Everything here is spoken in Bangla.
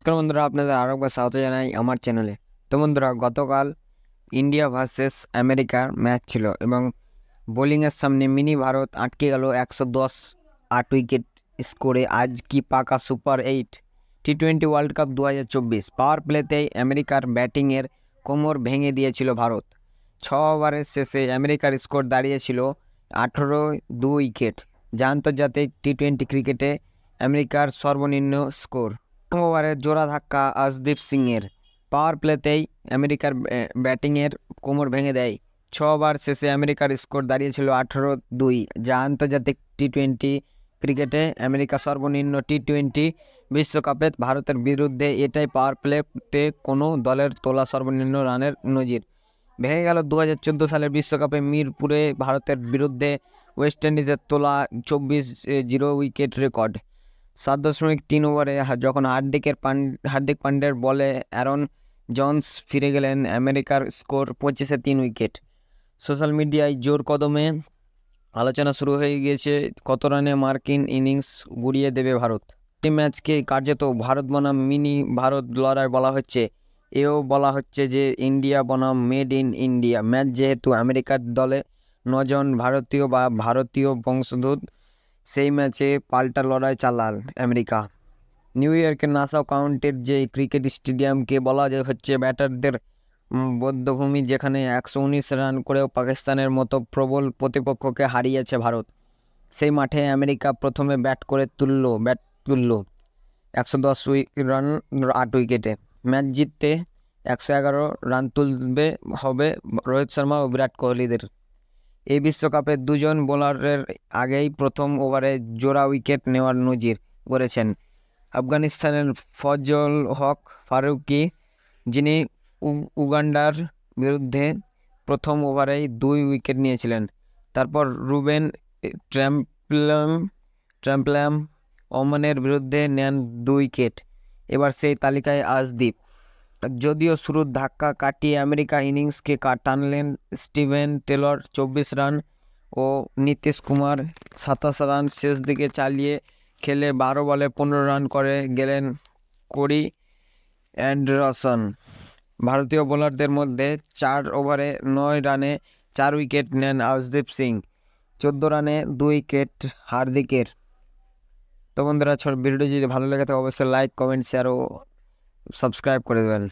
নমস্কার বন্ধুরা, আপনাদের আরও একবার স্বাগত জানাই আমার চ্যানেলে। তো বন্ধুরা, গতকাল ইন্ডিয়া ভার্সেস আমেরিকার ম্যাচ ছিল এবং বোলিংয়ের সামনে মিনি ভারত আটকে গেল 110 8 উইকেট স্কোরে। আজ কি পাকা সুপার 8 টি-20 ওয়ার্ল্ড কাপ 2024 পাওয়ার প্লেতেই আমেরিকার ব্যাটিংয়ের কোমর ভেঙে দিয়েছিল ভারত। 6 ওভারের শেষে আমেরিকার স্কোর দাঁড়িয়েছিল 18-2 উইকেট, যা আন্তর্জাতিক টি-20 ক্রিকেটে আমেরিকার সর্বনিম্ন স্কোর। ওভারের জোড়া ধাক্কা আশদীপ সিংয়ের পাওয়ার প্লেতেই আমেরিকার ব্যাটিংয়ের কোমর ভেঙে দেয়। 6 ওভার শেষে আমেরিকার স্কোর দাঁড়িয়েছিল 18-2, যা আন্তর্জাতিক টি-20 ক্রিকেটে আমেরিকা সর্বনিম্ন টি-20 বিশ্বকাপে ভারতের বিরুদ্ধে এটাই পাওয়ার প্লেতে কোনো দলের তোলা সর্বনিম্ন রানের নজির। ভেঙে গেল 2014 সালের বিশ্বকাপে মিরপুরে ভারতের বিরুদ্ধে ওয়েস্ট ইন্ডিজের তোলা 24-0 উইকেট রেকর্ড। 7.3 ওভারে যখন হার্দিক পান্ডের বলে অ্যারন জন্স ফিরে গেলেন, আমেরিকার স্কোর 25-3 উইকেট। সোশ্যাল মিডিয়ায় জোর কদমে আলোচনা শুরু হয়ে গিয়েছে কত রানে মার্কিন ইনিংস গুড়িয়ে দেবে ভারত। এই ম্যাচকে কার্যত ভারত বনাম মিনি ভারত লড়াই বলা হচ্ছে। এও বলা হচ্ছে যে ইন্ডিয়া বনাম মেড ইন ইন্ডিয়া ম্যাচ, যেহেতু আমেরিকার দলে 9 জন ভারতীয় বা ভারতীয় বংশোদ্ভূত। সেই ম্যাচে পাল্টা লড়াই চালাল আমেরিকা। নিউ ইয়র্কের নাসাউ কাউন্টির যে ক্রিকেট স্টেডিয়ামকে বলা হচ্ছে ব্যাটারদের বধ্যভূমি, যেখানে 119 রান করেও পাকিস্তানের মতো প্রবল প্রতিপক্ষকে হারিয়েছে ভারত। সেই মাঠে আমেরিকা প্রথমে ব্যাট তুলল 110 রান 8 উইকেটে। ম্যাচ জিততে 111 রান তুলবে হবে রোহিত শর্মা ও বিরাট কোহলিদের। এই বিশ্বকাপে 2 জন বোলারের আগেই প্রথম ওভারে জোড়া উইকেট নেওয়ার নজির গড়েছেন আফগানিস্তানের ফজল হক ফারুকি, যিনি উগান্ডার বিরুদ্ধে প্রথম ওভারেই 2 উইকেট নিয়েছিলেন। তারপর রুবেন ট্রাম্পলাম ওমানের বিরুদ্ধে নেন 2 উইকেট। এবার সেই তালিকায় আশদীপ। যদিও শুরুর ধাক্কা কাটিয়ে আমেরিকার ইনিংসকে টানলেন স্টিভেন টেলর 24 রান ও নীতিশ কুমার 27 রান শেষ দিকে চালিয়ে খেলে 12 বলে 15 রান করে গেলেন কোরি অ্যান্ডারসন। ভারতীয় বোলারদের মধ্যে 4 ওভারে 9 রানে 4 উইকেট নেন আশদীপ সিং, 14 রানে 2 উইকেট হার্দিকের। তো বন্ধুরা, ভিডিওটি যদি ভালো লাগে তো অবশ্যই লাইক, কমেন্ট, শেয়ার ও সাবস্ক্রাইব করে দেবেন।